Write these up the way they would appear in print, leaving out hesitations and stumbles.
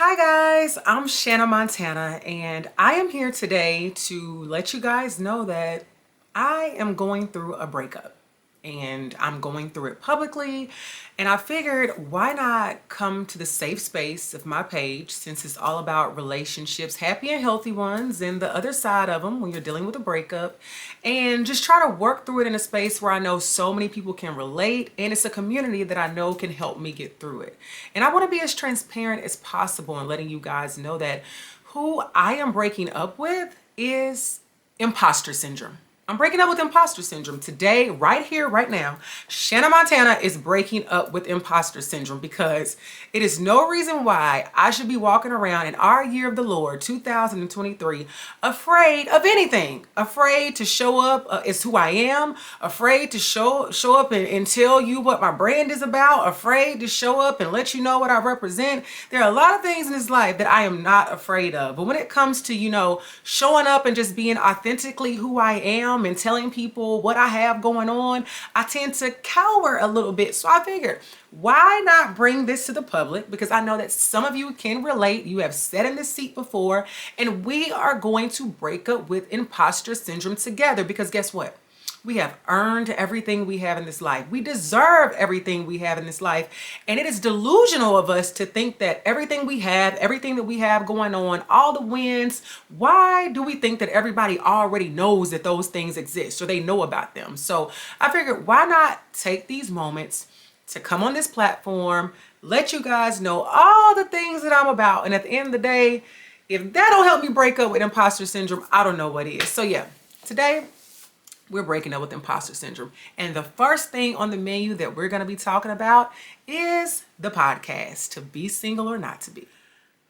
Hi guys, I'm Shanna Montana and I am here today to let you guys know that I am going through a breakup and I'm going through it publicly, and I figured why not come to the safe space of my page, since it's all about relationships, happy and healthy ones, and the other side of them when you're dealing with a breakup, and just try to work through it in a space where I know so many people can relate, and it's a community that I know can help me get through it. And I want to be as transparent as possible in letting you guys know that who I am breaking up with is imposter syndrome. I'm breaking up with imposter syndrome today, right here, right now. Shanna Montana is breaking up with imposter syndrome because it is no reason why I should be walking around in our year of the Lord, 2023, afraid of anything, afraid to show up as who I am, afraid to show up and tell you what my brand is about, afraid to show up and let you know what I represent. There are a lot of things in this life that I am not afraid of. But when it comes to, showing up and just being authentically who I am, and telling people what I have going on, I tend to cower a little bit. So I figured, why not bring this to the public? Because I know that some of you can relate. You have sat in this seat before, and we are going to break up with imposter syndrome together, because guess what? We have earned everything we have in this life. We deserve everything we have in this life. And it is delusional of us to think that everything we have, everything that we have going on, all the wins, why do we think that everybody already knows that those things exist or they know about them? So I figured, why not take these moments to come on this platform, let you guys know all the things that I'm about. And at the end of the day, if that don't help me break up with imposter syndrome, I don't know what is. So yeah, today, we're breaking up with imposter syndrome. And the first thing on the menu that we're going to be talking about is the podcast, To Be Single or Not to Be.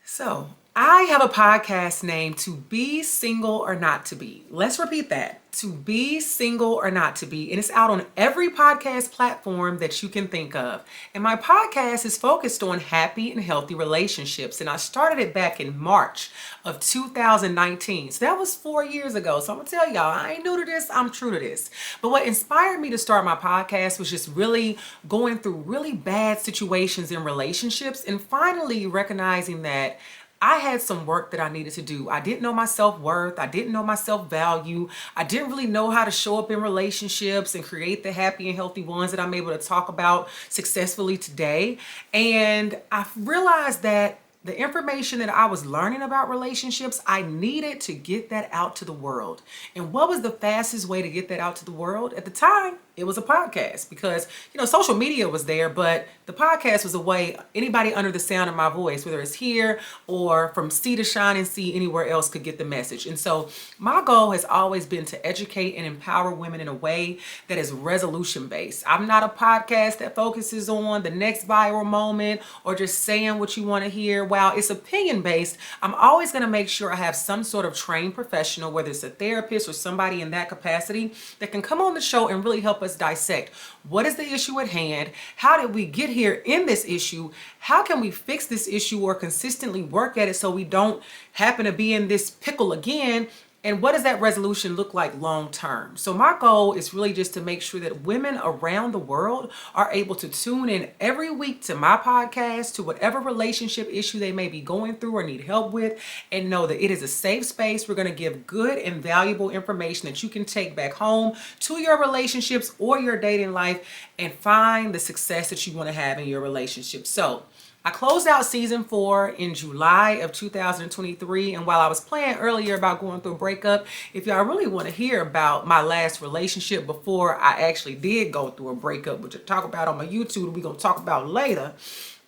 So I have a podcast named To Be Single or Not to Be. Let's repeat that. To Be Single or Not to Be. And it's out on every podcast platform that you can think of. And my podcast is focused on happy and healthy relationships. And I started it back in March of 2019. So that was 4 years ago. So I'm gonna tell y'all, I ain't new to this, I'm true to this. But what inspired me to start my podcast was just really going through really bad situations in relationships and finally recognizing that I had some work that I needed to do. I didn't know my self-worth. I didn't know my self-value. I didn't really know how to show up in relationships and create the happy and healthy ones that I'm able to talk about successfully today. And I realized that the information that I was learning about relationships, I needed to get that out to the world. And what was the fastest way to get that out to the world? At the time, it was a podcast, because, social media was there, but the podcast was a way anybody under the sound of my voice, whether it's here or from sea to shining sea, anywhere else, could get the message. And so my goal has always been to educate and empower women in a way that is resolution based. I'm not a podcast that focuses on the next viral moment or just saying what you want to hear. While it's opinion based, I'm always going to make sure I have some sort of trained professional, whether it's a therapist or somebody in that capacity, that can come on the show and really help us dissect what is the issue at hand, how did we get here in this issue, how can we fix this issue or consistently work at it so we don't happen to be in this pickle again, and what does that resolution look like long term? So my goal is really just to make sure that women around the world are able to tune in every week to my podcast, to whatever relationship issue they may be going through or need help with, and know that it is a safe space. We're going to give good and valuable information that you can take back home to your relationships or your dating life and find the success that you want to have in your relationship. So I closed out season 4 in July of 2023. And while I was playing earlier about going through a breakup, if y'all really want to hear about my last relationship before I actually did go through a breakup, which I talk about on my YouTube, we're going to talk about later,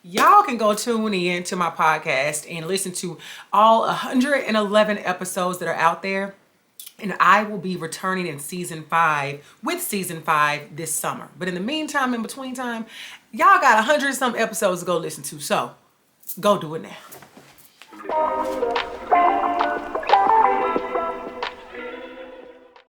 y'all can go tune in to my podcast and listen to all 111 episodes that are out there. And I will be returning in season 5 this summer. But in the meantime, in between time, y'all got 100 some episodes to go listen to. So go do it now.